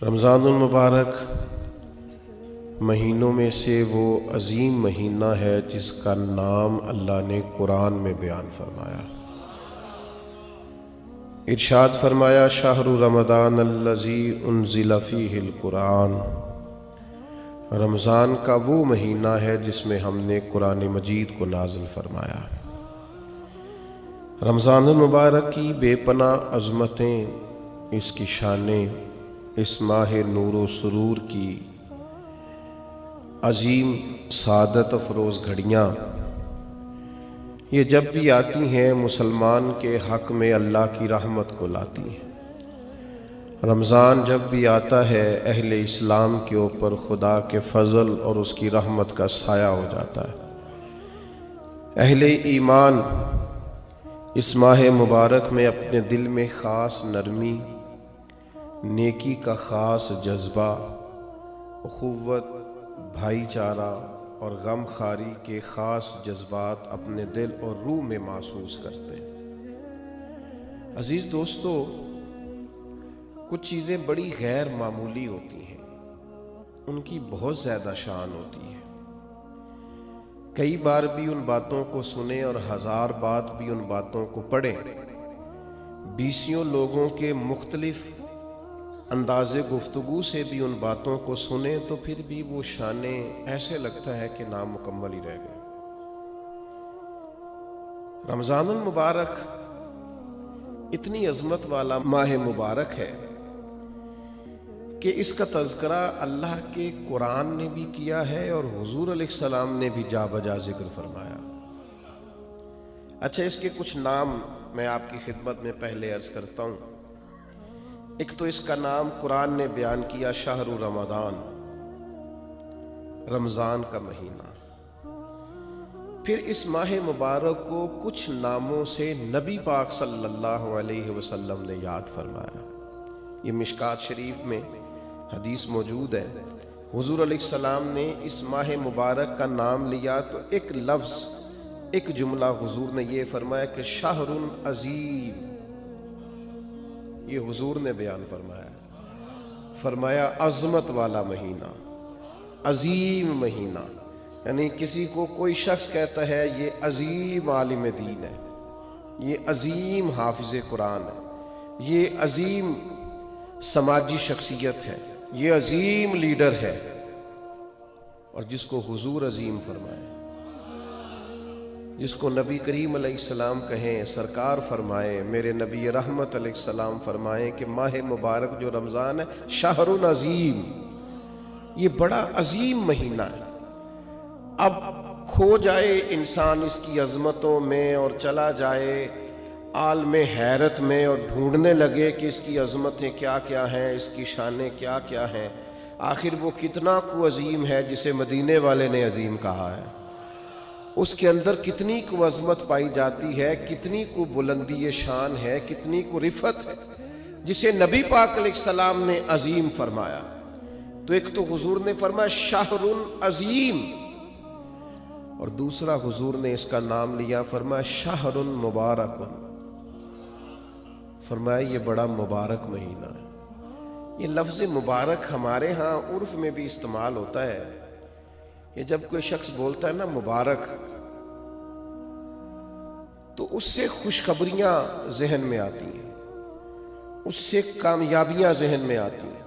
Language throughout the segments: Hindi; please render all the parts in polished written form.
रमज़ानुल मुबारक महीनों में से वो अज़ीम महीना है जिसका नाम अल्लाह ने कुरान में बयान फरमाया। इरशाद फरमाया शाहरु रमज़ान अल्लज़ी उन्ज़िला फ़ीहिल कुरान। रमज़ान का वो महीना है जिसमें हमने कुरान मजीद को नाज़िल फरमाया। रमज़ानुल मुबारक की बेपनाह अज़मतें, इसकी शानें, इस माह नूर व सुरूर की अजीम सादत अफरोज़ घड़ियाँ, ये जब भी आती हैं मुसलमान के हक़ में अल्लाह की रहमत को लाती हैं। रमज़ान जब भी आता है अहले इस्लाम के ऊपर खुदा के फ़ज़ल और उसकी रहमत का साया हो जाता है। अहले ईमान इस माह मुबारक में अपने दिल में ख़ास नरमी, नेकी का ख़ास जज्बा, उख़ुव्वत, भाईचारा और गमखारी के ख़ास जज्बात अपने दिल और रूह में महसूस करते हैं। अज़ीज़ दोस्तों, कुछ चीज़ें बड़ी गैर मामूली होती हैं, उनकी बहुत ज़्यादा शान होती है। कई बार भी उन बातों को सुने और हज़ार बात भी उन बातों को पढ़ें, बीसियों लोगों के मुख्तलिफ अंदाज़े गुफ्तगू से भी उन बातों को सुने तो फिर भी वो शाने ऐसे लगता है कि नामुकम्मल ही रह गए। रमज़ानुल मुबारक इतनी अज़मत वाला माह मुबारक है कि इसका तज़किरा अल्लाह के कुरान ने भी किया है और हुज़ूर अलैहिस्सलाम ने भी जा बजा जिक्र फरमाया। अच्छा, इसके कुछ नाम मैं आपकी खिदमत में पहले अर्ज़ करता हूँ। एक तो इसका नाम कुरान ने बयान किया शाहरु रमज़ान, रमज़ान का महीना। फिर इस माह मुबारक को कुछ नामों से नबी पाक सल्लल्लाहु अलैहि वसल्लम ने याद फरमाया। ये मिशकात शरीफ में हदीस मौजूद है। हुज़ूर अलैहिस्सलाम ने इस माह मुबारक का नाम लिया तो एक लफ्ज़, एक जुमला हुज़ूर ने ये फरमाया कि शाहरुन अज़ीम। ये हुजूर ने बयान फरमाया अज़मत वाला महीना, अजीम महीना। यानी किसी को कोई शख्स कहता है ये अजीम आलिम दीन है, ये अजीम हाफिज़ कुरान है, ये अजीम समाजी शख्सियत है, ये अजीम लीडर है। और जिसको हुजूर अजीम फरमाए, जिसको नबी करीम अलैहिस्सलाम कहें, सरकार फरमाए, मेरे नबी रहमत अलैहिस्सलाम फरमाएं कि माह मुबारक जो रमज़ान है शाहरुन अज़ीम, ये बड़ा अजीम महीना है। अब खो जाए इंसान इसकी अज़मतों में और चला जाए आलमे हैरत में और ढूंढने लगे कि इसकी अज़मतें क्या क्या हैं, इसकी शानें क्या क्या हैं। आखिर वो कितना को अजीम है जिसे मदीने वाले ने अजीम कहा है, उसके अंदर कितनी को अज़मत पाई जाती है, कितनी को बुलंदी शान है, कितनी को रिफत है, जिसे नबी पाक अलैहिस्सलाम ने अजीम फरमाया। तो एक तो हुजूर ने फरमाया शाहरुन अजीम, और दूसरा हुजूर ने इसका नाम लिया, फरमाया शाहरुन मुबारकुन। फरमाया ये बड़ा मुबारक महीना है। ये लफ्ज़ मुबारक हमारे यहाँ उर्फ में भी इस्तेमाल होता है। ये जब कोई शख्स बोलता है ना मुबारक, तो उससे खुशखबरियां जहन में आती हैं, उससे कामयाबियां जहन में आती हैं।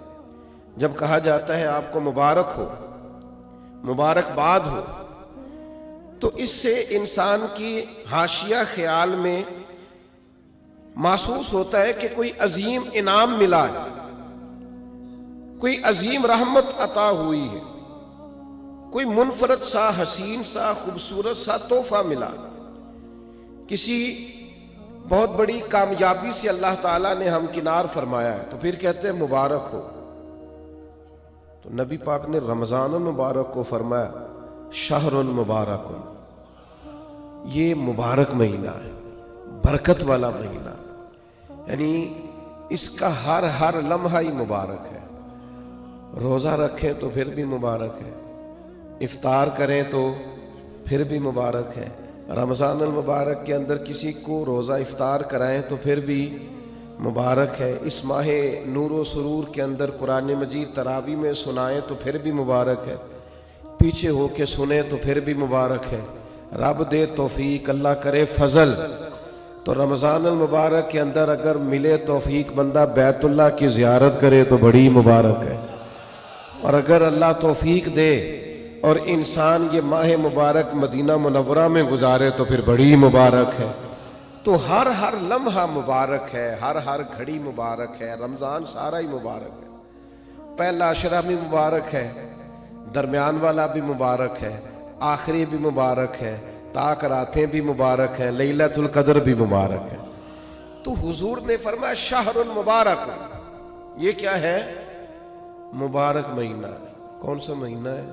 जब कहा जाता है आपको मुबारक हो, मुबारकबाद हो, तो इससे इंसान की हाशिया ख्याल में महसूस होता है कि कोई अजीम इनाम मिला है, कोई अजीम रहमत अता हुई है, कोई मुनफरद सा, हसीन सा, खूबसूरत सा तोहफा मिला, किसी बहुत बड़ी कामयाबी से अल्लाह ताला ने हमकिनार फरमाया है, तो फिर कहते हैं मुबारक हो। तो नबी पाक ने रमज़ानुल मुबारक को फरमाया शाहरुन मुबारकुन, ये मुबारक महीना है, बरकत वाला महीना। यानी इसका हर लम्हा ही मुबारक है। रोज़ा रखें तो फिर भी मुबारक है, इफ्तार करें तो फिर भी मुबारक है। रमज़ानुल मुबारक के अंदर किसी को रोज़ा इफ्तार कराएं तो फिर भी मुबारक है। इस माह नूर व सुरूर के अंदर कुरान मजीद तरावी में सुनाए तो फिर भी मुबारक है, पीछे हो के सुने तो फिर भी मुबारक है। रब दे तौफीक, अल्लाह करे फजल, तो रमज़ान अल मुबारक के अंदर अगर मिले तौफीक बंदा बैतुल्लाह की ज़ियारत करे तो बड़ी मुबारक है। और अगर अल्लाह तौफीक दे और इंसान ये माह मुबारक मदीना मुनव्वरा में गुजारे तो फिर बड़ी मुबारक है। तो हर हर लम्हा मुबारक है, हर हर घड़ी मुबारक है। रमज़ान सारा ही मुबारक है। पहला अशरा भी मुबारक है, दरमियान वाला भी मुबारक है, आखिरी भी मुबारक है, ताक रातें भी मुबारक है, लैलतुल कद्र भी मुबारक है। तो हुजूर ने फरमाया शहरुन मुबारक। ये क्या है? मुबारक महीना है। कौन सा महीना है?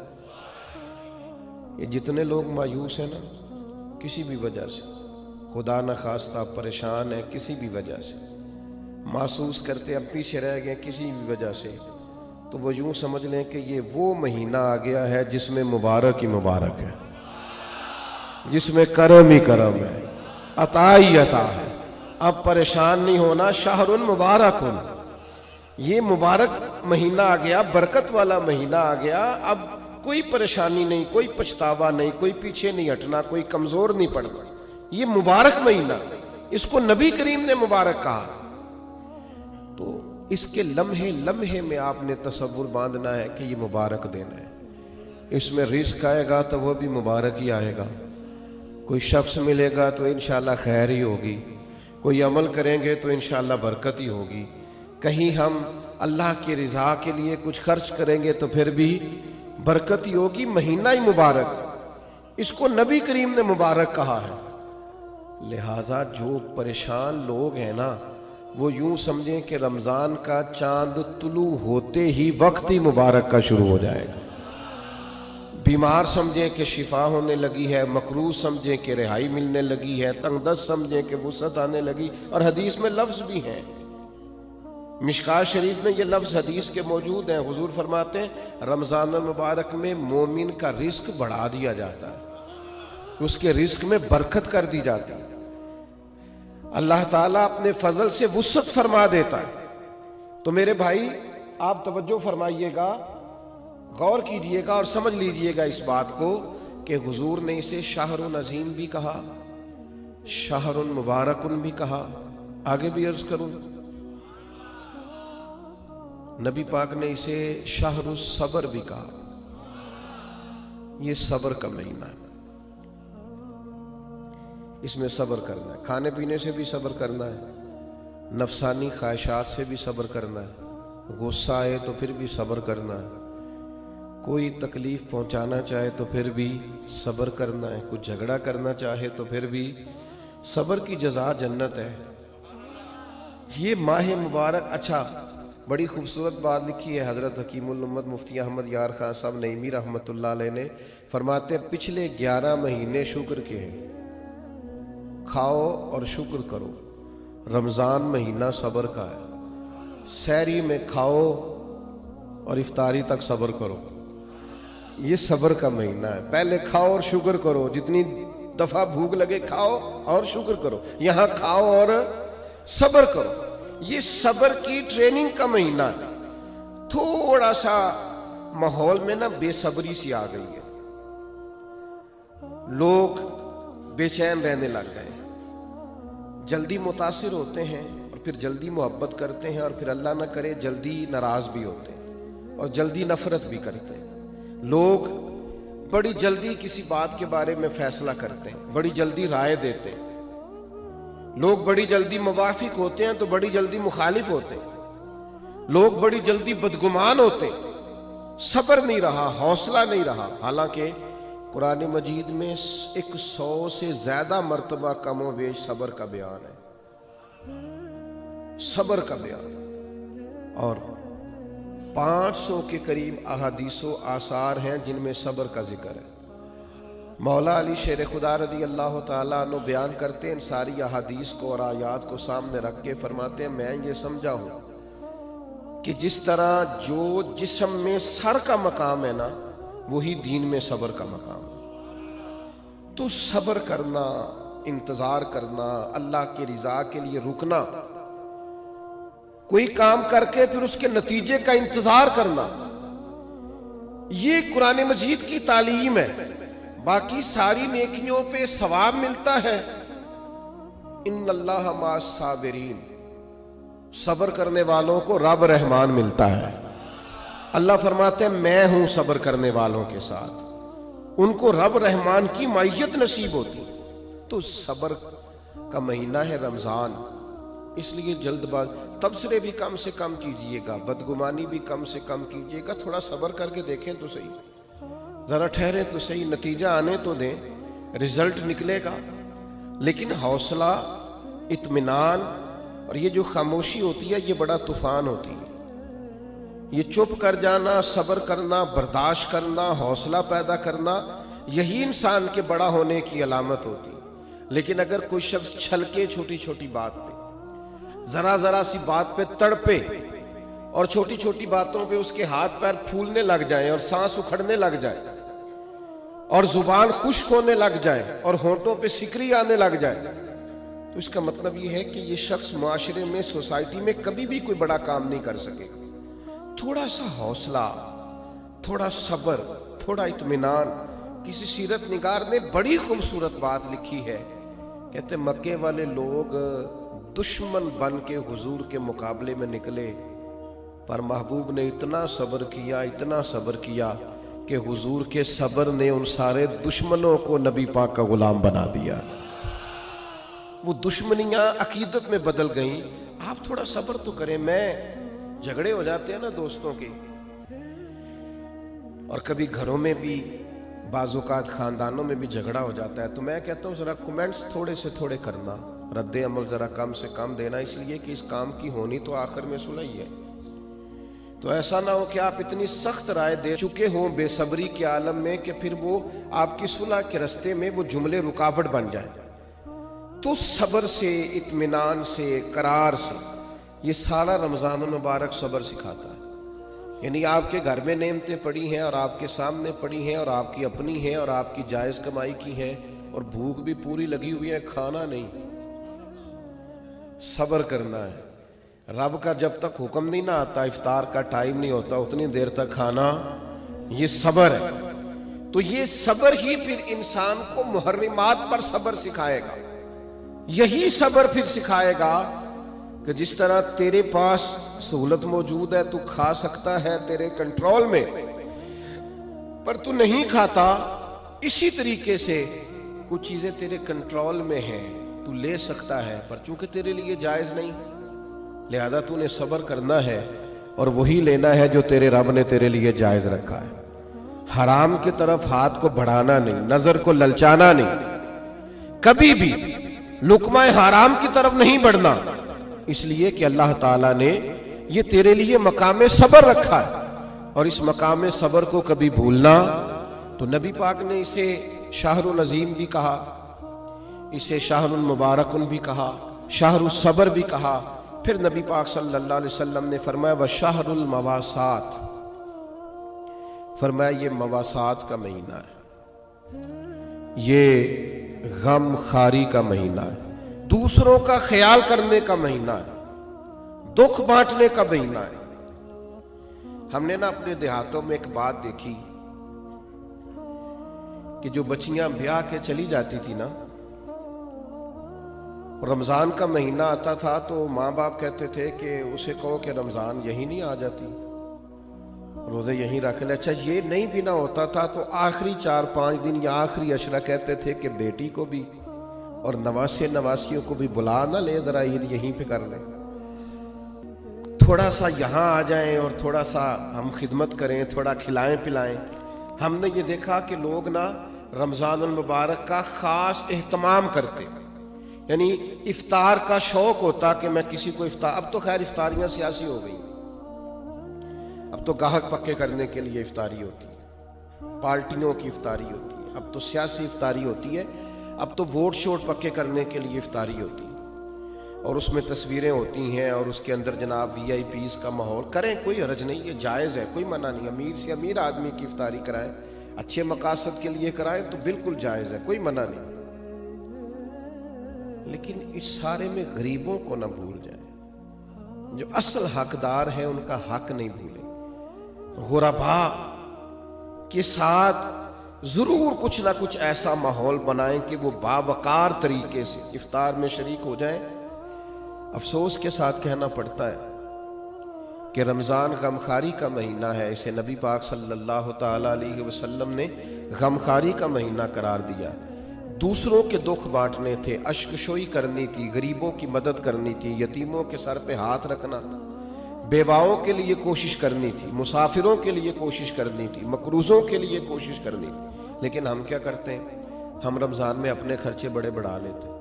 ये जितने लोग मायूस हैं ना, किसी भी वजह से, खुदा न खास्ता परेशान है किसी भी वजह से, महसूस करते अब पीछे रह गए किसी भी वजह से, तो वो यूं समझ लें कि ये वो महीना आ गया है जिसमें मुबारक ही मुबारक है, जिसमें करम ही करम है, अता ही अता है। अब परेशान नहीं होना। शाहरुन मुबारकुन, ये मुबारक महीना आ गया, बरकत वाला महीना आ गया। अब कोई परेशानी नहीं, कोई पछतावा नहीं, कोई पीछे नहीं हटना, कोई कमजोर नहीं पड़ना। ये मुबारक महीना, इसको नबी करीम ने मुबारक कहा। तो इसके लम्हे लम्हे में आपने तसव्वुर बांधना है कि ये मुबारक दिन है। इसमें रिस्क आएगा तो वह भी मुबारक ही आएगा। कोई शख्स मिलेगा तो इंशाल्लाह खैर ही होगी, कोई अमल करेंगे तो इंशाल्लाह बरकत ही होगी। कहीं हम अल्लाह की रिज़ा के लिए कुछ खर्च करेंगे तो फिर भी बरकत ही होगी। महीना ही मुबारक, इसको नबी करीम ने मुबारक कहा है। लिहाजा जो परेशान लोग हैं ना, वो यूं समझें कि रमज़ान का चांद तुलू होते ही वक्त ही मुबारक का शुरू हो जाएगा। बीमार समझें कि शिफा होने लगी है, मकरूज समझें कि रिहाई मिलने लगी है, तंगदस्त समझें कि वुसअत आने लगी। और हदीस में लफ्ज़ भी हैं, मिशकात शरीफ में ये लफ्ज़ हदीस के मौजूद हैं। हुजूर फरमाते हैं रमज़ान मुबारक में मोमिन का रिस्क बढ़ा दिया जाता है, उसके रिस्क में बरकत कर दी जाती है। अल्लाह ताला अपने फजल से वुसअत फरमा देता है। तो मेरे भाई आप तवज्जो फरमाइएगा, गौर कीजिएगा और समझ लीजिएगा इस बात को कि हुजूर ने इसे शाहरुन अजीम भी कहा, शाहरुन मुबारकुन भी कहा। आगे भी अर्ज करूं, नबी पाक ने इसे शाहरुस सबर भी कहा। यह सबर का महीना है, इसमें सब्र करना है। खाने पीने से भी सब्र करना है, नफसानी ख्वाहिशात से भी सब्र करना है, गुस्सा आए तो फिर भी सब्र करना है, कोई तकलीफ पहुंचाना चाहे तो फिर भी सब्र करना है, कुछ झगड़ा करना चाहे तो फिर भी सब्र की जज़ा जन्नत है। ये माह मुबारक। अच्छा, बड़ी खूबसूरत बात लिखी है हज़रत हकीमुल उम्मत मुफ्ती अहमद यार खान साहब नईमी रहमतुल्लाह अलैह ने। फरमाते हैं पिछले 11 महीने शुक्र के हैं, खाओ और शुक्र करो। रमज़ान महीना सब्र का है, सहरी में खाओ और इफ्तारी तक सब्र करो। ये सब्र का महीना है। पहले खाओ और शुक्र करो, जितनी दफा भूख लगे खाओ और शुक्र करो, यहां खाओ और सब्र करो। ये सब्र की ट्रेनिंग का महीना है। थोड़ा सा माहौल में ना बेसब्री सी आ गई है, लोग बेचैन रहने लग गए, जल्दी मुतासिर होते हैं और फिर जल्दी मोहब्बत करते हैं और फिर अल्लाह ना करे जल्दी नाराज भी होते हैं और जल्दी नफरत भी करते हैं। लोग बड़ी जल्दी किसी बात के बारे में फैसला करते हैं, बड़ी जल्दी राय देते हैं। लोग बड़ी जल्दी मुवाफिक होते हैं तो बड़ी जल्दी मुखालिफ होते हैं। लोग बड़ी जल्दी बदगुमान होते हैं। सब्र नहीं रहा, हौसला नहीं रहा। हालांकि कुरान मजीद में 100 से ज्यादा मर्तबा कमो बेश सब्र का बयान है, सब्र का बयान। और 500 के करीब अहादीसो आसार हैं जिनमें सब्र का जिक्र है। मौला अली शेर खुदा रदी अल्लाह ताला अन्हु बयान करते हैं, इन सारी अहादीस को और आयात को सामने रख के फरमाते हैं मैं ये समझा हूं कि जिस तरह जो जिस्म में सर का मकाम है ना, वही दीन में सब्र का मकाम है। तो सब्र करना, इंतजार करना, अल्लाह की रिजा के लिए रुकना, कोई काम करके फिर उसके नतीजे का इंतजार करना, ये कुरान मजीद की तालीम है। बाकी सारी नेकियों पे सवाब मिलता है। इन्नल्लाह माअस साबिरीन, सब्र करने वालों को रब रहमान मिलता है। अल्लाह फरमाते हैं मैं हूं सब्र करने वालों के साथ, उनको रब रहमान की मायत नसीब होती। तो सब्र का महीना है रमजान, इसलिए जल्दबाज तबसरे भी कम से कम कीजिएगा, बदगुमानी भी कम से कम कीजिएगा। थोड़ा सब्र करके देखें तो सही, जरा ठहरे तो सही, नतीजा आने तो दें, रिजल्ट निकलेगा। लेकिन हौसला, इत्मीनान और ये जो खामोशी होती है ये बड़ा तूफान होती है। ये चुप कर जाना, सब्र करना, बर्दाश्त करना, हौसला पैदा करना, यही इंसान के बड़ा होने की अलामत होती है। लेकिन अगर कोई शख्स छलके छोटी छोटी बात पे, जरा जरा सी बात पे तड़पे और छोटी छोटी बातों पे उसके हाथ पैर फूलने लग जाए और सांस उखड़ने लग जाए और जुबान खुश्क होने लग जाए और होंठों पे सिकरी आने लग जाए, तो इसका मतलब ये है कि ये शख्स माशरे में, सोसाइटी में कभी भी कोई बड़ा काम नहीं कर सकेगा। थोड़ा सा हौसला, थोड़ा सब्र, थोड़ा इत्मीनान। किसी सीरत निगार ने बड़ी खूबसूरत बात लिखी है, कहते मक्के वाले लोग दुश्मन बन के हुजूर के मुकाबले में निकले, पर महबूब ने इतना सब्र किया, इतना सब्र किया कि हुजूर के सब्र ने उन सारे दुश्मनों को नबी पाक का गुलाम बना दिया। वो दुश्मनियां अकीदत में बदल गईं। आप थोड़ा सब्र तो करें। मैं झगड़े हो जाते हैं ना दोस्तों के, और कभी घरों में भी, बाज़-औक़ात खानदानों में भी झगड़ा हो जाता है, तो मैं कहता हूँ जरा कमेंट्स थोड़े से थोड़े करना, रद्द अमल जरा कम से कम देना, इसलिए कि इस काम की होनी तो आखिर में सुलह ही है। तो ऐसा ना हो कि आप इतनी सख्त राय दे चुके हों बेसब्री के आलम में कि फिर वो आपकी सुलह के रास्ते में वो जुमले रुकावट बन जाए। तो सब्र से, इत्मीनान से, करार से, ये सारा रमज़ान मुबारक सब्र सिखाता है। यानी आपके घर में नेमतें पड़ी हैं और आपके सामने पड़ी हैं और आपकी अपनी हैं और आपकी जायज़ कमाई की हैं और भूख भी पूरी लगी हुई है, खाना नहीं, सब्र करना है। रब का जब तक हुक्म नहीं ना आता, इफ्तार का टाइम नहीं होता, उतनी देर तक खाना, ये सब्र है। तो ये सब्र ही फिर इंसान को मुहर्रिमात पर सब्र सिखाएगा। यही सब्र फिर सिखाएगा कि जिस तरह तेरे पास सहूलत मौजूद है, तू खा सकता है, तेरे कंट्रोल में, पर तू नहीं खाता, इसी तरीके से कुछ चीजें तेरे कंट्रोल में हैं, तू ले सकता है, पर चूंकि तेरे लिए जायज नहीं, लिहाजा तूने सब्र करना है और वही लेना है जो तेरे रब ने तेरे लिए जायज रखा है। हराम की तरफ हाथ को बढ़ाना नहीं, नजर को ललचाना नहीं, कभी भी लुकमा हराम की तरफ नहीं बढ़ना, इसलिए कि अल्लाह ताला ने ये तेरे लिए मकाम सब्र रखा है। और इस मकाम सब्र को कभी भूलना, तो नबी पाक ने इसे शाहरुल अज़ीम भी कहा, इसे शाहरुल मुबारकुन भी कहा, शाहरुल सब्र भी कहा। फिर नबी पाक सल्लल्लाहु अलैहि वसल्लम ने फरमाया व शाहरुल मवासात, फरमाया ये मवासात का महीना है, ये गम खारी का महीना है, दूसरों का ख्याल करने का महीना है, दुख बांटने का महीना है। हमने ना अपने देहातों में एक बात देखी कि जो बच्चियां ब्याह के चली जाती थी ना, रमजान का महीना आता था तो माँ बाप कहते थे कि उसे कहो कि रमजान यहीं नहीं आ जाती, रोजे यहीं रख ले। अच्छा, ये नहीं भी ना होता था तो आखिरी 4-5 दिन या आखिरी अशरा कहते थे कि बेटी को भी और नवासे नवासियों को भी बुला ना ले, जरा ईद यहीं पे कर ले, थोड़ा सा यहाँ आ जाएं और थोड़ा सा हम खिदमत करें, थोड़ा खिलाएं पिलाएं। हमने ये देखा कि लोग ना रमजान मुबारक का खास एहतमाम करते, यानी इफ्तार का शौक होता कि मैं किसी को इफ्तार, अब तो खैर इफ्तारियां सियासी हो गई, अब तो गाहक पक्के करने के लिए इफ्तारी होती है, पार्टियों की इफ्तारी होती है, अब तो सियासी इफ्तारी होती है, अब तो वोट शोट पक्के करने के लिए इफ्तारी होती है और उसमें तस्वीरें होती हैं और उसके अंदर जनाब VIPs का माहौल। करें, कोई हरज नहीं, ये जायज़ है, कोई मना नहीं। अमीर से अमीर आदमी की इफ्तारी कराएं, अच्छे मकासद के लिए कराएं तो बिल्कुल जायज़ है, कोई मना नहीं। लेकिन इस सारे में गरीबों को ना भूल जाए, जो असल हकदार है उनका हक नहीं भूलें। गुरबा के साथ जरूर कुछ ना कुछ ऐसा माहौल बनाएं कि वो बावकार तरीके से इफ्तार में शरीक हो जाएं। अफसोस के साथ कहना पड़ता है कि रमज़ान गमखारी का महीना है। इसे नबी पाक सल्लल्लाहु ताला अलैहि वसल्लम ने गमखारी का महीना करार दिया। दूसरों के दुख बांटने थे, अश्कशोई करनी थी, गरीबों की मदद करनी थी, यतीमों के सर पे हाथ रखना था, बेवाओं के लिए कोशिश करनी थी, मुसाफिरों के लिए कोशिश करनी थी, मकरूज़ों के लिए कोशिश करनी थी। लेकिन हम क्या करते हैं, हम रमज़ान में अपने खर्चे बड़े बढ़ा लेते हैं।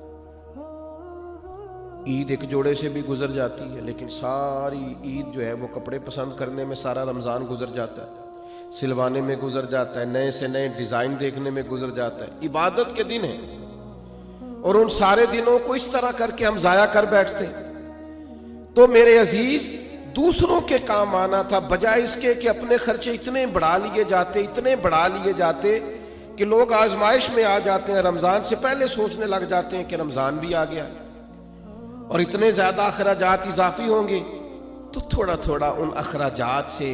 ईद एक जोड़े से भी गुजर जाती है, लेकिन सारी ईद जो है वो कपड़े पसंद करने में सारा रमज़ान गुजर जाता है, सिलवाने में गुजर जाता है, नए से नए डिज़ाइन देखने में गुजर जाता है। इबादत के दिन है और उन सारे दिनों को इस तरह करके हम ज़ाया कर बैठते हैं। तो मेरे अजीज, दूसरों के काम आना था, बजाय इसके कि अपने खर्चे इतने बढ़ा लिए जाते, इतने बढ़ा लिए जाते कि लोग आजमाइश में आ जाते हैं। रमज़ान से पहले सोचने लग जाते हैं कि रमज़ान भी आ गया और इतने ज़्यादा अखराजात इजाफी होंगे, तो थोड़ा थोड़ा उन अखराजात से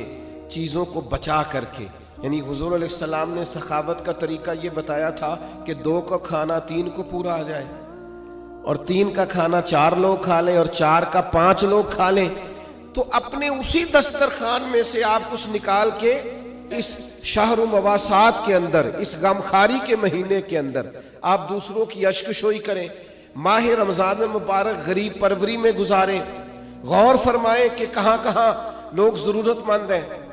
चीज़ों को बचा करके, यानी हुजूर अलैहिस्सलाम ने सखावत का तरीका ये बताया था कि 2 का खाना 3 को पूरा आ जाए, और 3 का खाना 4 लोग खा लें, और 4 का 5 लोग खा लें। तो अपने उसी दस्तरखान में से आप कुछ निकाल के इस शहर मवासात के अंदर, इस गमखारी के महीने के अंदर आप दूसरों की अश्कशोई करें, माह रमजान मुबारक गरीब परवरी में गुजारें। गौर फरमाएं कि कहां कहां लोग जरूरतमंद हैं।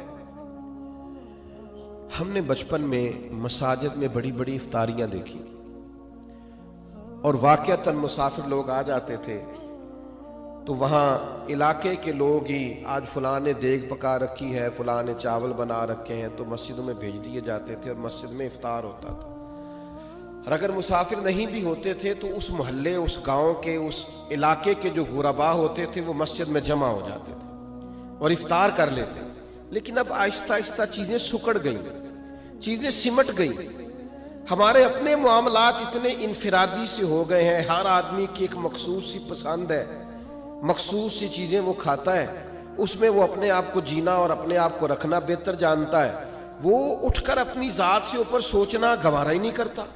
हमने बचपन में मसाजिद में बड़ी बड़ी इफ्तारियां देखी और वाकयातन मुसाफिर लोग आ जाते थे तो वहाँ इलाके के लोग ही, आज फलां ने देग पका रखी है, फलां ने चावल बना रखे हैं, तो मस्जिदों में भेज दिए जाते थे और मस्जिद में इफ्तार होता था। और अगर मुसाफिर नहीं भी होते थे तो उस मोहल्ले, उस गांव के, उस इलाके के जो गुरबा होते थे वो मस्जिद में जमा हो जाते थे और इफ्तार कर लेते। लेकिन अब आहिस्ता आहिस्ता चीज़ें सुकड़ गई, चीज़ें सिमट गई। हमारे अपने मामलात इतने इनफिरादी से हो गए हैं, हर आदमी की एक मखसूस सी पसंद है, मखसूस सी चीज़ें वो खाता है, उसमें वो अपने आप को जीना और अपने आप को रखना बेहतर जानता है। वो उठकर अपनी ज़ात से ऊपर सोचना गवारा ही नहीं करता।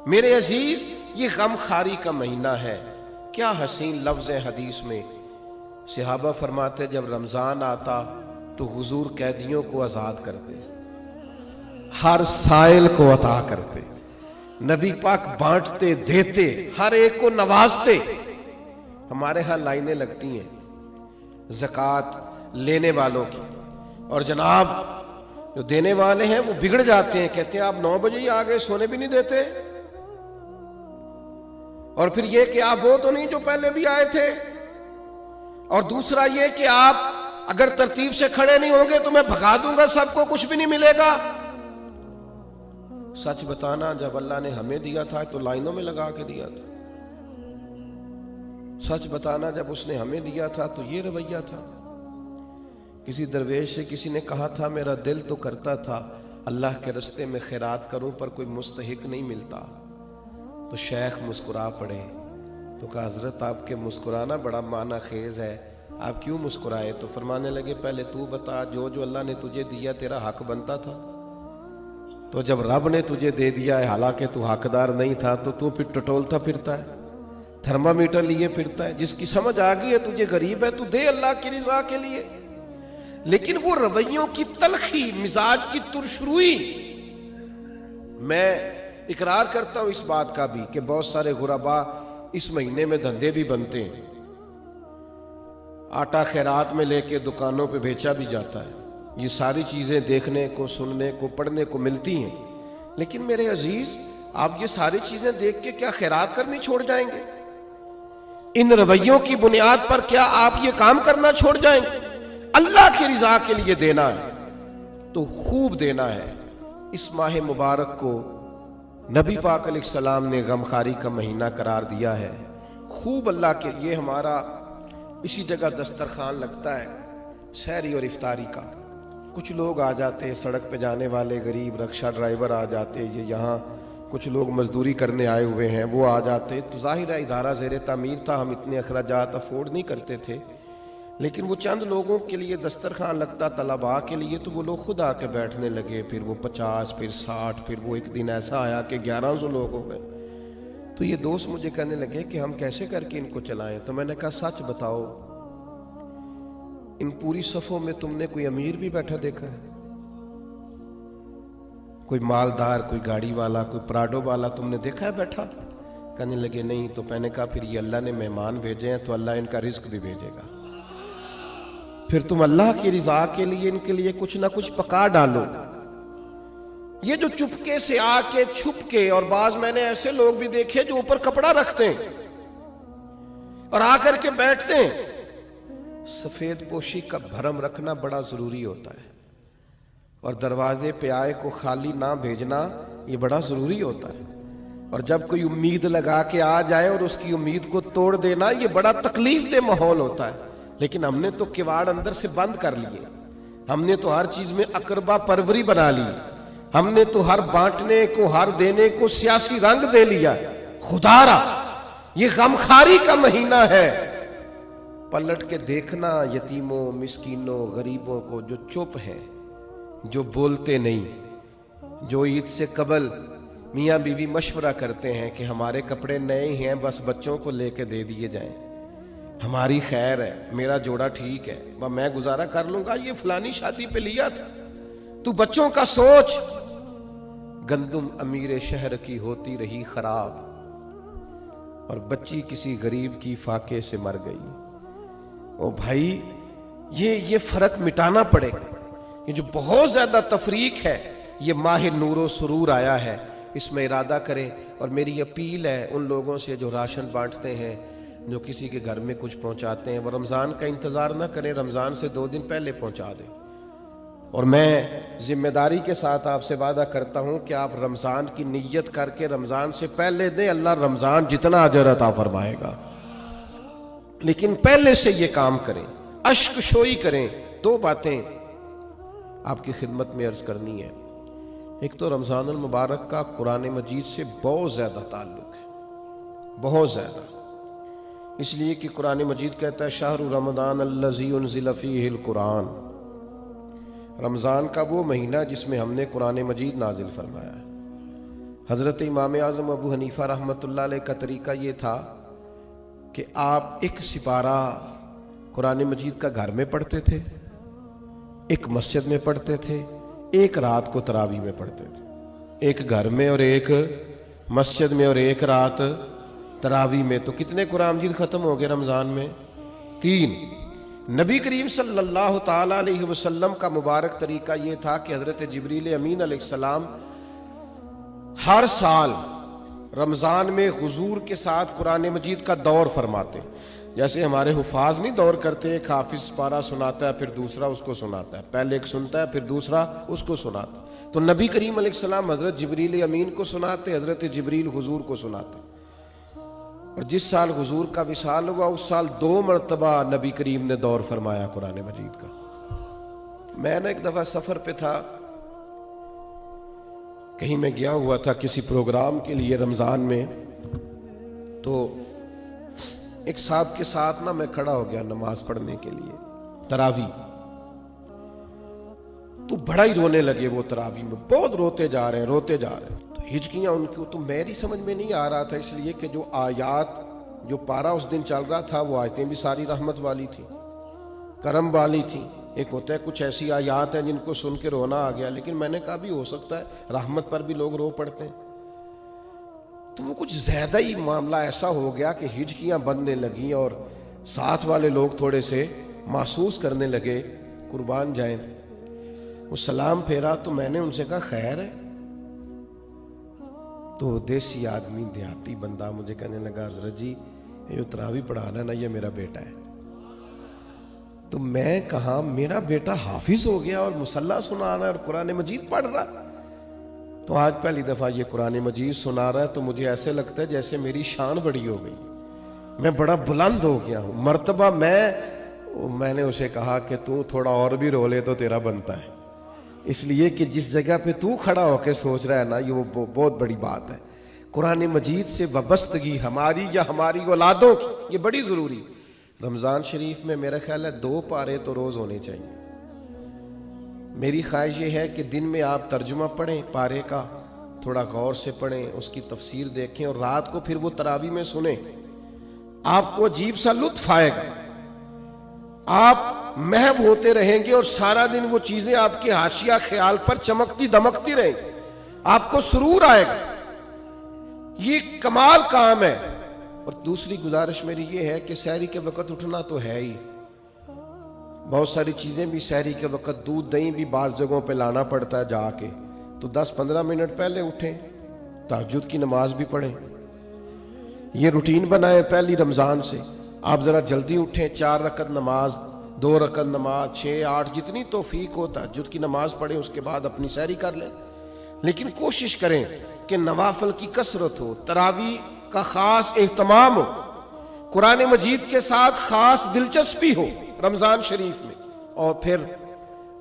मेरे अजीज, ये गमखारी का महीना है। क्या हसीन लफ्ज़ है हदीस में। सहाबा फरमाते जब रमज़ान आता तो हुजूर कैदियों को आज़ाद करते, हर साइल को अता करते, नबी पाक बांटते, देते, हर एक को नवाजते। हमारे यहाँ लाइनें लगती हैं ज़कात लेने वालों की, और जनाब जो देने वाले हैं वो बिगड़ जाते हैं, कहते हैं आप 9 बजे ही आ गए, सोने भी नहीं देते। और फिर ये कि आप वो तो नहीं जो पहले भी आए थे, और दूसरा ये कि आप अगर तरतीब से खड़े नहीं होंगे तो मैं भगा दूंगा सबको, कुछ भी नहीं मिलेगा। सच बताना, जब अल्लाह ने हमें दिया था तो लाइनों में लगा के दिया था। सच बताना, जब उसने हमें दिया था तो ये रवैया था। किसी दरवेश से किसी ने कहा था, मेरा दिल तो करता था अल्लाह के रास्ते में खैरात करूं पर कोई मुस्तहिक नहीं मिलता। तो शेख मुस्कुरा पड़े तो कहा, हजरत आपके मुस्कुराना बड़ा माना खेज है, आप क्यों मुस्कुराए? तो फरमाने लगे, पहले तू बता, जो जो अल्लाह ने तुझे दिया तेरा हक बनता था। तो जब रब ने तुझे दे दिया है, हालांकि तू हकदार नहीं था, तो तू फिर टटोलता फिरता है, थर्मामीटर लिए फिरता है। जिसकी समझ आ गई है तुझे गरीब है, तू दे अल्लाह की रिजा के लिए। लेकिन वो रवैयों की तलखी, मिजाज की तुरशरुई, मैं इकरार करता हूं इस बात का भी कि बहुत सारे गुरबा इस महीने में धंधे भी बनते हैं। आटा खैरात में लेके दुकानों पे बेचा भी जाता है। ये सारी चीजें देखने को, सुनने को, पढ़ने को मिलती हैं। लेकिन मेरे अजीज, आप ये सारी चीजें देख के क्या खैरात करनी छोड़ जाएंगे? इन रवैयों की बुनियाद पर क्या आप ये काम करना छोड़ जाएंगे? अल्लाह की रिजा के लिए देना है तो खूब देना है। इस माह मुबारक को नबी पाक अलैहिस्सलाम ने गमखारी का महीना करार दिया है। खूब अल्लाह के, ये हमारा इसी जगह दस्तरखान लगता है सहरी और इफ्तारी का। कुछ लोग आ जाते हैं, सड़क पे जाने वाले गरीब रक्षा ड्राइवर आ जाते, ये यहाँ कुछ लोग मजदूरी करने आए हुए हैं, वो आ जाते। तो जाहिर है इदारा ज़ेरे तामीर था, हम इतने अखराजात अफोर्ड नहीं करते थे, लेकिन वो चंद लोगों के लिए दस्तरखान लगता तलबा के लिए, तो वो लोग खुद आके बैठने लगे। फिर वो 50, फिर 60, फिर वो एक दिन ऐसा आया कि 1100 लोग हो गए। तो ये दोस्त मुझे कहने लगे कि हम कैसे करके इनको चलाएं। तो मैंने कहा सच बताओ, इन पूरी सफ़ों में तुमने कोई अमीर भी बैठा देखा है? कोई मालदार, कोई गाड़ी वाला, कोई प्राडो वाला तुमने देखा है बैठा? कहने लगे नहीं। तो मैंने कहा फिर ये अल्लाह ने मेहमान भेजे हैं तो अल्लाह इनका रिस्क भी भेजेगा। फिर तुम अल्लाह की रिजा के लिए इनके लिए कुछ ना कुछ पका डालो। ये जो चुपके से आके छुप के, और बाज मैंने ऐसे लोग भी देखे जो ऊपर कपड़ा रखते हैं और आकर के बैठते हैं। सफेद पोशी का भरम रखना बड़ा जरूरी होता है, और दरवाजे पे आए को खाली ना भेजना ये बड़ा जरूरी होता है। और जब कोई उम्मीद लगा के आ जाए और उसकी उम्मीद को तोड़ देना ये बड़ा तकलीफ दे माहौल होता है। लेकिन हमने तो किवाड़ अंदर से बंद कर लिए, हमने तो हर चीज में अकरबा परवरी बना ली, हमने तो हर बांटने को, हर देने को सियासी रंग दे लिया। खुदारा ये गमखारी का महीना है। पलट के देखना यतीमों, मिस्कीनों, गरीबों को जो चुप हैं, जो बोलते नहीं, जो ईद से कबल मियाँ बीवी मशवरा करते हैं कि हमारे कपड़े नए ही हैं, बस बच्चों को लेके दे दिए जाएं, हमारी खैर है, मेरा जोड़ा ठीक है, वह मैं गुजारा कर लूंगा, ये फलानी शादी पे लिया था, तू बच्चों का सोच। गंदुम अमीर शहर की होती रही खराब, और बच्ची किसी गरीब की फाके से मर गई। ओ भाई, ये फर्क मिटाना पड़ेगा। ये जो बहुत ज्यादा तफरीक है, ये माह नूरो सुरूर आया है, इसमें इरादा करें। और मेरी अपील है उन लोगों से जो राशन बांटते हैं, जो किसी के घर में कुछ पहुंचाते हैं, वो रमज़ान का इंतज़ार ना करें, रमज़ान से 2 दिन पहले पहुंचा दें। और मैं जिम्मेदारी के साथ आपसे वादा करता हूं कि आप रमज़ान की नीयत करके रमज़ान से पहले दें, अल्लाह रमज़ान जितना अजर अता फरमाएगा। लेकिन पहले से ये काम करें, अश्क शोई करें। 2 बातें आपकी खिदमत में अर्ज करनी है। एक तो रमज़ानुल मुबारक का कुरान मजीद से बहुत ज़्यादा ताल्लुक़ है, बहुत ज़्यादा, इसलिए कि कुरान मजीद कहता है शाहरु रमज़ान अल्लज़ी उन्ज़िल फ़ीहिल कुरान। रमज़ान का वो महीना जिसमें हमने कुरान मजीद नाजिल फरमाया है। हज़रत इमाम आज़म अबू हनीफ़ा रहमतुल्लाह अलैह का तरीका ये था कि आप एक सिपारा कुरान मजीद का घर में पढ़ते थे, एक मस्जिद में पढ़ते थे, एक रात को तरावी में पढ़ते थे। एक घर में और एक मस्जिद में और एक रात तरावी में। तो कितने कुरान मजीद ख़त्म हो गए रमज़ान में? 3। नबी करीम सल्लल्लाहु ताला अलैहि वसल्लम का मुबारक तरीका ये था कि हज़रत जिब्रील अमीन अलैहिस्सलाम हर साल रमज़ान में हुजूर के साथ कुरान मजीद का दौर फरमाते। जैसे हमारे हुफाज नहीं दौर करते, एक हाफिज पारा सुनाता है, फिर दूसरा उसको सुनाता है, पहले एक सुनता है, फिर दूसरा उसको सुनाता है। तो नबी करीम अलैहिस्सलाम हज़रत जिब्रील अमीन को सुनाते, हज़रत जिब्रील हुजूर को सुनाते। और जिस साल हुजूर का विसाल हुआ उस साल 2 मरतबा नबी करीम ने दौर फरमाया कुरान मजीद का। मैं ना एक दफ़ा सफ़र पे था, कहीं मैं गया हुआ था किसी प्रोग्राम के लिए रमज़ान में, तो एक साहब के साथ ना मैं खड़ा हो गया नमाज पढ़ने के लिए, तरावी। तो बड़ा ही रोने लगे वो, तरावी में बहुत रोते जा रहे हैं। तो हिचकियां उनको तो मेरी समझ में नहीं आ रहा था, इसलिए कि जो आयात, जो पारा उस दिन चल रहा था, वो आयतें भी सारी रहमत वाली थी, करम वाली थी। एक होता है कुछ ऐसी आयात हैं जिनको सुन के रोना आ गया, लेकिन मैंने कहा भी हो सकता है रहमत पर भी लोग रो पड़ते हैं। तो वो कुछ ज्यादा ही मामला ऐसा हो गया कि हिचकियां बनने लगी और साथ वाले लोग थोड़े से महसूस करने लगे, कुर्बान जाए। वो सलाम फेरा तो मैंने उनसे कहा खैर है। तो देसी आदमी, देहाती बंदा मुझे कहने लगा हजरत जी ये तरावी पढ़ाना ना, ये मेरा बेटा है। तो मैं कहा मेरा बेटा हाफिज हो गया और मुसल्ला सुना रहा है और कुरान मजीद पढ़ रहा। तो आज पहली दफा ये कुरान मजीद सुना रहा है, तो मुझे ऐसे लगता है जैसे मेरी शान बड़ी हो गई, मैं बड़ा बुलंद हो गया हूं मर्तबा। मैंने उसे कहा कि तू थोड़ा और भी रो ले तो तेरा बनता है, इसलिए कि जिस जगह पे तू खड़ा होकर सोच रहा है ना, ये वो बहुत बड़ी बात है। कुरान मजीद से वाबस्तगी हमारी या हमारी औलादों की ये बड़ी जरूरी। रमज़ान शरीफ में मेरा ख्याल है 2 पारे तो रोज़ होने चाहिए। मेरी ख्वाहिश ये है कि दिन में आप तर्जुमा पढ़ें पारे का, थोड़ा गौर से पढ़ें, उसकी तफसीर देखें और रात को फिर वो तरावी में सुने। आपको अजीब सा लुत्फ आएगा, आप महव होते रहेंगे और सारा दिन वो चीजें आपके हाशिया ख्याल पर चमकती दमकती रहेंगी, आपको सुरूर आएगा। ये कमाल काम है। और दूसरी गुजारिश मेरी ये है कि सहरी के वक्त उठना तो है ही, बहुत सारी चीजें भी सहरी के वक्त, दूध दही भी बाज़ जगहों पे लाना पड़ता है जाके, तो 10-15 मिनट पहले उठें, तहज्जुद की नमाज भी पढ़ें। ये रूटीन बनाए पहली रमज़ान से। आप ज़रा जल्दी उठें, 4 रकत नमाज, 2 रकत नमाज, 6-8 जितनी तौफीक हो तहज्जुद की नमाज पढ़ें, उसके बाद अपनी सहरी कर लें। लेकिन कोशिश करें कि नवाफल की कसरत हो, तरावी का खास एहतमाम हो, कुरान मजीद के साथ खास दिलचस्पी हो रमज़ान शरीफ में। और फिर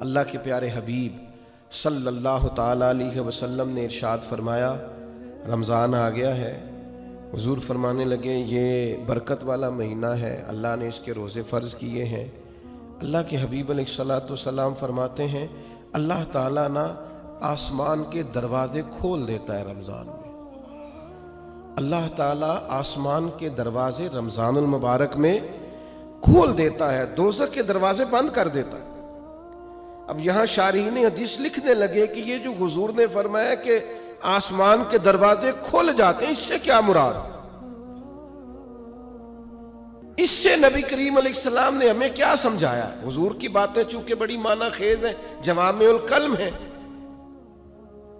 अल्लाह के प्यारे हबीब सल्लल्लाहु ताला अलैहि वसल्लम ने इरशाद फरमाया, रमज़ान आ गया है। हुजूर फरमाने लगे, ये बरकत वाला महीना है, अल्लाह ने इसके रोज़े फ़र्ज़ किए हैं। अल्लाह के हबीब अलैहिस्सलाम फरमाते हैं, अल्लाह ताला ना आसमान के दरवाजे खोल देता है रमज़ान में। अल्लाह ताला आसमान के दरवाजे रमज़ानुल मुबारक में खोल देता है, दोज़ख के दरवाजे बंद कर देता है। अब यहां शारीहीन हदीस लिखने लगे कि ये जो हुजूर ने फरमाया कि आसमान के दरवाजे खुल जाते हैं, इससे क्या मुराद? इससे नबी करीम अलैहिस्सलाम ने हमें क्या समझाया? हुजूर की बातें चूंकि बड़ी माना खेज है, जवामिउल कल्म है,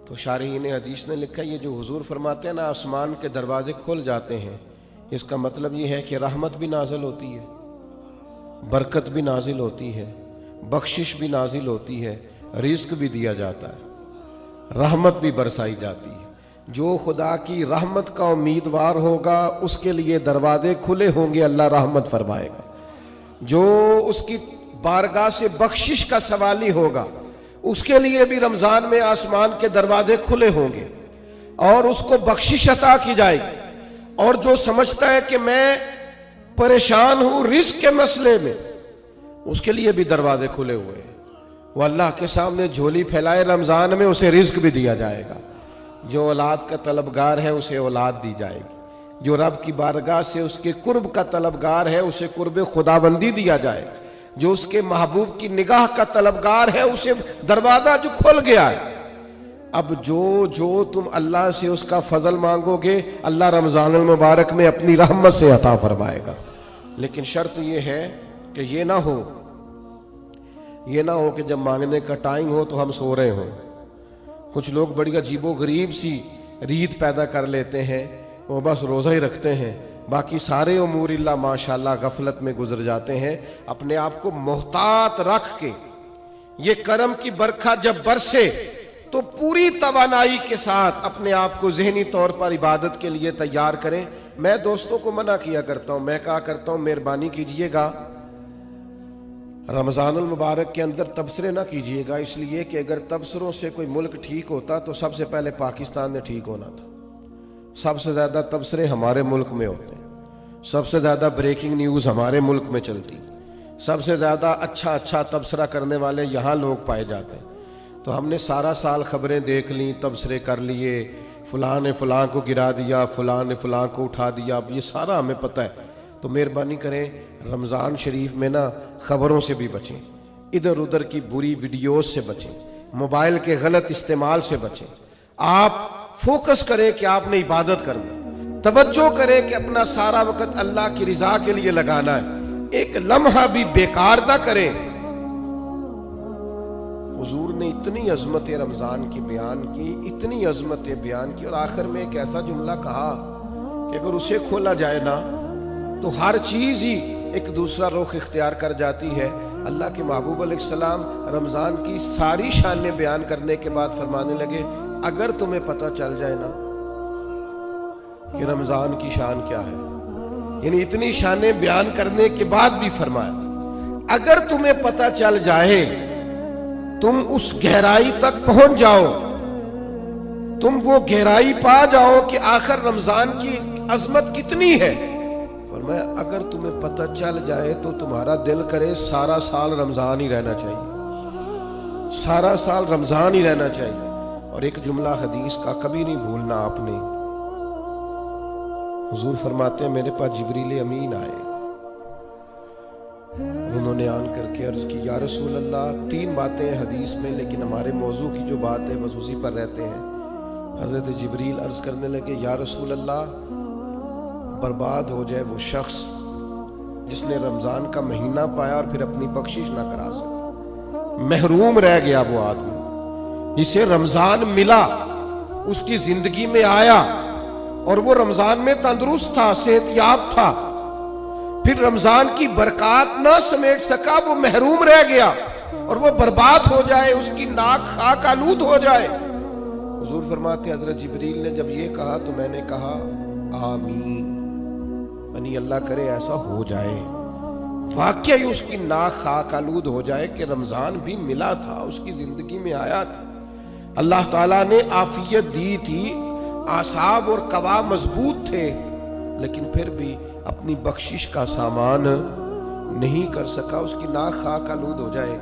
तो शारीहीन हदीस ने लिखा, ये जो हुजूर फरमाते हैं ना आसमान के दरवाजे खुल जाते हैं, इसका मतलब ये है कि रहमत भी नाजिल होती है, बरकत भी नाजिल होती है, बख्शिश भी नाजिल होती है, रिज्क भी दिया जाता है, रहमत भी बरसाई जाती है। जो खुदा की रहमत का उम्मीदवार होगा उसके लिए दरवाजे खुले होंगे, अल्लाह रहमत फरमाएगा। जो उसकी बारगाह से बख्शिश का सवाली होगा उसके लिए भी रमजान में आसमान के दरवाजे खुले होंगे और उसको बख्शिश अता की जाएगी। और जो समझता है कि मैं परेशान हूं रिज्क के मसले में, उसके लिए भी दरवाजे खुले हुए हैं। वो अल्लाह के सामने झोली फैलाए रमजान में, उसे रिज्क भी दिया जाएगा। जो औलाद का तलबगार है उसे औलाद दी जाएगी। जो रब की बारगाह से उसके कुर्ब का तलबगार है उसे कुर्ब खुदाबंदी दिया जाएगा। जो उसके महबूब की निगाह का तलबगार है उसे दरवाजा जो खुल गया है। अब जो जो तुम अल्लाह से उसका फजल मांगोगे, अल्लाह रमजान मुबारक में अपनी रहमत से अता फरमाएगा। लेकिन शर्त यह है कि ये ना हो कि जब मांगने का टाइम हो तो हम सो रहे हों। कुछ लोग बड़ी अजीबो गरीब सी रीत पैदा कर लेते हैं, वो बस रोज़ा ही रखते हैं, बाकी सारे उमूर इल्ला माशाल्लाह गफलत में गुजर जाते हैं। अपने आप को मोहतात रख के ये करम की बरखा जब बरसे तो पूरी तवानाई के साथ अपने आप को ज़हनी तौर पर इबादत के लिए तैयार करें। मैं दोस्तों को मना किया करता हूँ, मैं कहा करता हूँ मेहरबानी कीजिएगा रमज़ानुल मुबारक के अंदर तबसरे ना कीजिएगा, इसलिए कि अगर तबसरों से कोई मुल्क ठीक होता तो सबसे पहले पाकिस्तान ने ठीक होना था। सबसे ज़्यादा तबसरे हमारे मुल्क में होते हैं, सबसे ज़्यादा ब्रेकिंग न्यूज़ हमारे मुल्क में चलती, सबसे ज़्यादा अच्छा तबसरा करने वाले यहाँ लोग पाए जाते हैं। तो हमने सारा साल खबरें देख ली, तबसरे कर लिए, फ़लाँ ने फ़लाँ को गिरा दिया, फ़लाँ ने फ़लाँ को उठा दिया, अब ये सारा हमें पता है। तो मेहरबानी करें रमज़ान शरीफ में ना ख़बरों से भी बचें, इधर उधर की बुरी वीडियोस से बचें, मोबाइल के गलत इस्तेमाल से बचें। आप फोकस करें कि आपने इबादत करना, तवज्जो करें कि अपना सारा वक्त अल्लाह की रिजा के लिए लगाना है, एक लम्हा भी बेकार ना करें। हुजूर ने इतनी अजमत रमज़ान की बयान की, इतनी अजमत बयान की, और आखिर में एक ऐसा जुमला कहा कि अगर उसे खोला जाए ना तो हर चीज़ ही एक दूसरा रुख इख्तियार कर जाती है। अल्लाह के महबूब अलैहिस्सलाम रमज़ान की सारी शानें बयान करने के बाद फरमाने लगे, अगर तुम्हें पता चल जाए ना कि रमज़ान की शान क्या है, यानी इतनी शानें बयान करने के बाद भी फरमाया, अगर तुम्हें पता चल जाए, तुम उस गहराई तक पहुंच जाओ, तुम वो गहराई पा जाओ कि आखिर रमज़ान की अजमत कितनी है, फरमाया अगर तुम्हें पता चल जाए तो तुम्हारा दिल करे सारा साल रमज़ान ही रहना चाहिए, सारा साल रमज़ान ही रहना चाहिए। और एक जुमला हदीस का कभी नहीं भूलना आपने। हुजूर फरमाते हैं मेरे पास जिब्रील अमीन आए, उन्होंने आन करके अर्ज की या रसूल अल्लाह, 3 बातें हदीस में लेकिन हमारे मौजू की जो बात है बस उसी पर रहते हैं। हजरत जिब्रील अर्ज करने लगे या रसूल अल्लाह, बर्बाद हो जाए वो शख्स जिसने रमजान का महीना पाया और फिर अपनी बख्शिश ना करा सका। महरूम रह गया वो आदमी जिसे रमजान मिला, उसकी जिंदगी में आया और वो रमजान में तंदुरुस्त था, सेहतयाब था, फिर रमजान की बरकत ना समेट सका, वो महरूम रह गया और वो बर्बाद हो जाए, उसकी नाक खाक आलूद हो जाए। हुजूर फरमाते हजरत जिब्रील ने जब ये कहा तो मैंने कहा आमीन, यानी अल्लाह करे ऐसा हो जाए, वाकई ही उसकी नाक खाक आलूद हो जाए कि रमजान भी मिला था, उसकी जिंदगी में आया था, अल्लाह ताला ने आफियत दी थी, आसाब और कवा मजबूत थे, लेकिन फिर भी अपनी बख्शिश का सामान नहीं कर सका, उसकी नाक खाक आलूद हो जाए।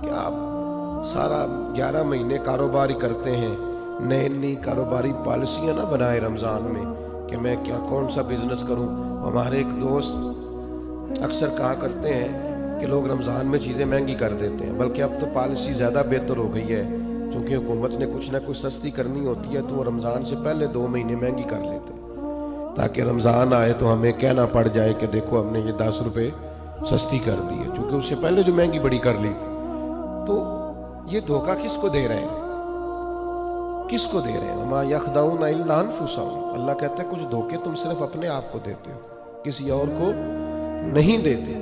क्या आप सारा 11 महीने कारोबार ही करते हैं, नई नई कारोबारी पॉलिसियां ना बनाए रमजान में कि मैं क्या कौन सा बिजनेस करूं। हमारे एक दोस्त अक्सर कहा करते हैं कि लोग रमजान में चीजें महंगी कर देते हैं, बल्कि अब तो पॉलिसी ज्यादा बेहतर हो गई है, क्योंकि हुकूमत ने कुछ ना कुछ सस्ती करनी होती है तो वो रमजान से पहले 2 महीने महंगी कर लेते हैं, ताकि रमजान आए तो हमें कहना पड़ जाए कि देखो हमने ये 10 रुपए सस्ती कर दी है, क्योंकि उससे पहले जो महंगी बड़ी कर ली थी। तो ये धोखा किसको दे रहे हैं, किसको दे रहे हैं? वमा यखदाऊना इल्ला अनफुसहुम, अल्लाह कहता है कुछ धोखे तुम सिर्फ अपने आप को देते हो, किसी और को नहीं देते।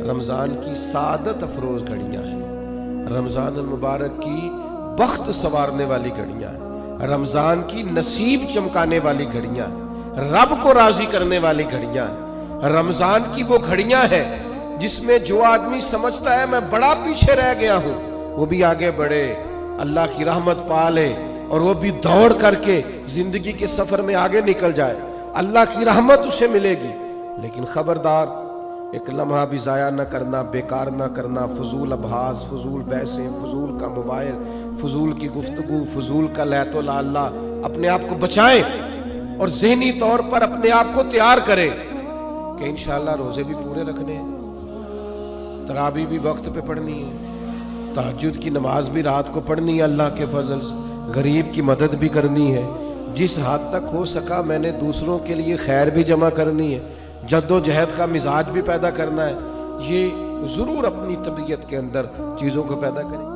रमजान की सादत अफरोज घड़ियां हैं, रमजान मुबारक की बख्त संवारने वाली घड़ियां हैं, रमजान की नसीब चमकाने वाली घड़ियां, रब को राजी करने वाली घड़ियां। रमजान की वो घड़ियां हैं जिसमें जो आदमी समझता है मैं बड़ा पीछे रह गया हूं, वो भी आगे बढ़े, अल्लाह की रहमत पा ले और वो भी दौड़ करके जिंदगी के सफर में आगे निकल जाए, अल्लाह की रहमत उसे मिलेगी। लेकिन खबरदार, एक लम्हा भी जाया न करना, बेकार न करना, फजूल अभास, फजूल बहसें, फजूल का मोबाइल, फजूल की गुफ्तगू, फजूल का लैतो लाला, अपने आप को बचाएं और ज़हनी तौर पर अपने आप को तैयार करें कि इंशाअल्लाह रोजे भी पूरे रखने हैं, तरावी भी वक्त पे पढ़नी है, तहज्जुद की नमाज भी रात को पढ़नी है अल्लाह के फजल से, गरीब की मदद भी करनी है, जिस हद तक हो सका मैंने दूसरों के लिए खैर भी जमा करनी है, जद्दोजहद का मिजाज भी पैदा करना है। ये ज़रूर अपनी तबीयत के अंदर चीज़ों को पैदा करें।